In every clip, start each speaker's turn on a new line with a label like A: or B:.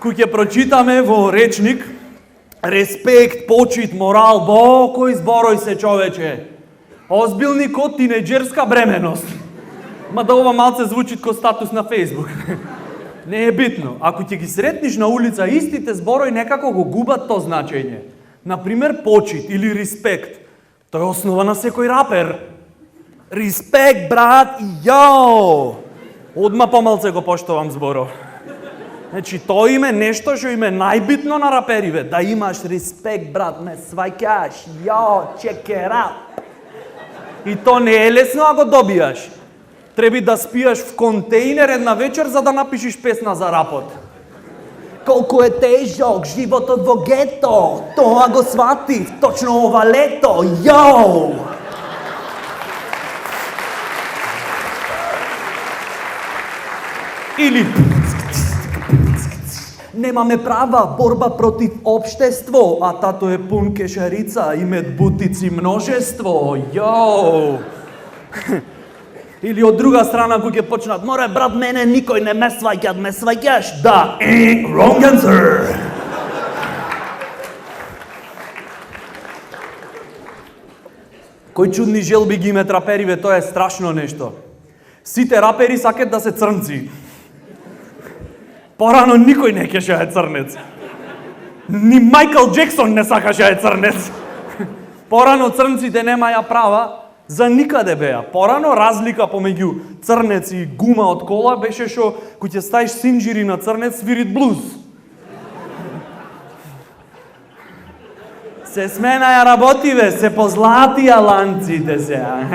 A: Кој ќе прочитаме во речник, респект, почит, морал, кој зборој се човече. Озбилни ко тинеџерска бременост. Ма да ова малце звучи ко статус на Facebook. Не е битно. Ако ќе ги сретниш на улица истите зборој, некако го губат то значење. Например, почит или респект. Тој е основа на секој рапер. Респект, брат, јао! Одма помалце го поштовам зборов. Значи, тоа име нешто што им е најбитно на рапериве. Да имаш респект, брат, ме сваќаш, јао, чекерап. И то не е лесно да го добијаш. Треба да спијаш в контейнер една вечер за да напишеш песна за рапот. Колку е тежок животот во гето, тоа го сватив точно ова лето, јоу! Или немаме права, борба против општество, а тато е пун кешарица и медбутици множество, јоу! Или од друга страна кој ќе почнат, море брат, мене никој не ме сваќаш, да, wrong answer. Кој чудни желби ги имат рапериве, тоа е страшно нешто. Сите рапери сакат да се црнци. Порано никој не кеше е црнец. Ни Майкл Джексон не сакаше е црнец. Порано црнците немаја права, за никаде беа. Порано разлика помеѓу црнец и гума од кола беше што кој ќе ставиш синџири на црнец свирит блуз. Се сменаја работиве, се позлатија ланците сега.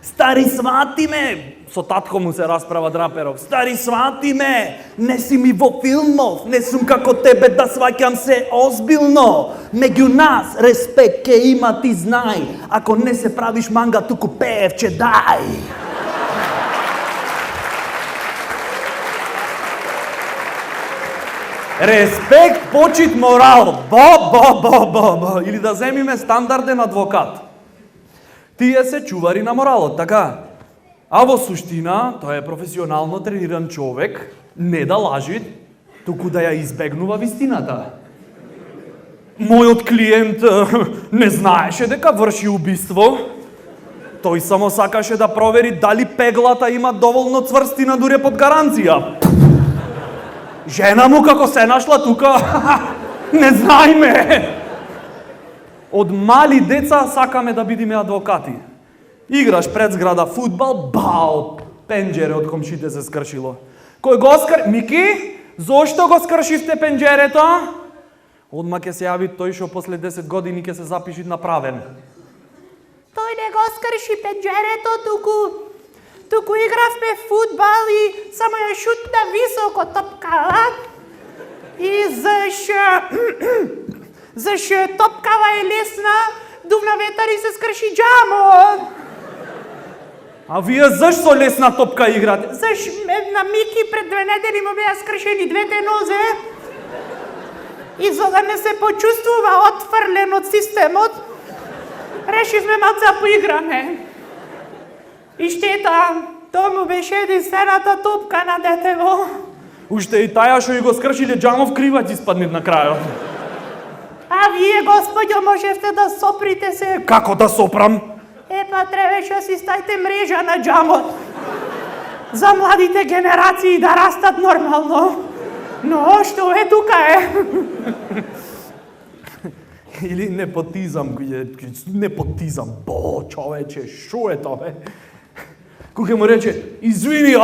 A: Стари, свати ме! Со татко му се расправа раперов. Стари, свати ме! Не си ми во филмов, не сум како тебе да сваќам се озбилно. Меѓу нас респект ке има, ти знај. Ако не се правиш манга, туку пеевче дај. Респект, почит, морал. Бо. Или да земиме стандарден адвокат. Тие се чувари на моралот, така? А во суштина, тоа е професионално трениран човек, не да лажи, туку да ја избегнува вистината. Мојот клиент не знаеше дека врши убиство. Тој само сакаше да провери дали пеглата има доволно цврстина дуре под гаранција. Жена му како се нашла тука, не знаеме. Од мали деца сакаме да бидеме адвокати. Играш пред зграда фудбал, бао, пенџере од комшите се скршило. Кој го Мики, зошто го скршивте пенџерето? Одма ќе се јави тој што после 10 години ќе се запиши направен.
B: Тој не го скрши пенџерето, туку игравме фудбал и само ја шутна високо топкава. И зашто топкава е лесна, дувна ветар и се скрши џамо.
A: А вие зашто лесна топка играте?
B: На Мики пред 2 недели му беа скршени двете нозе. И за да не се почувствува отфрлен од системот, решивме малце да поиграме. И штета, тоа му беше единствената топка на детево.
A: Уште и таја што и го скршиле џамов криваc испаднет на крајот.
B: А вие, господјо, можевте да соприте се.
A: Како да сопрам?
B: Епа, требаше да си ставите мрежа на џамот. За младите генерации да растат нормално. Но што е тука е?
A: Или непотизам, непотизам, човече, шо е тоа? Кој му рече, извини,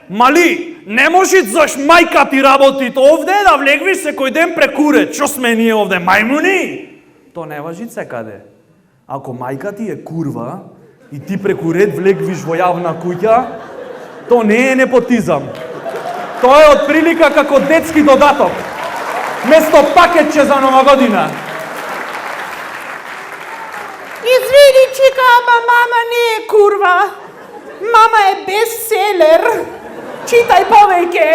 A: мали, не можеш заш мајка ти работит овде да влегвиш секој ден прекурет. Што сме ние овде, мајмуни? То не важи секаде. Ако мајка ти е курва и ти прекурет влегвиш во јавна куќа, то не е непотизам. Тоа е од прилика како детски додаток. Место пакетче за нова година.
B: Извини, чика, ама мама не е курва. Мама е бестселер. Читај повеќе.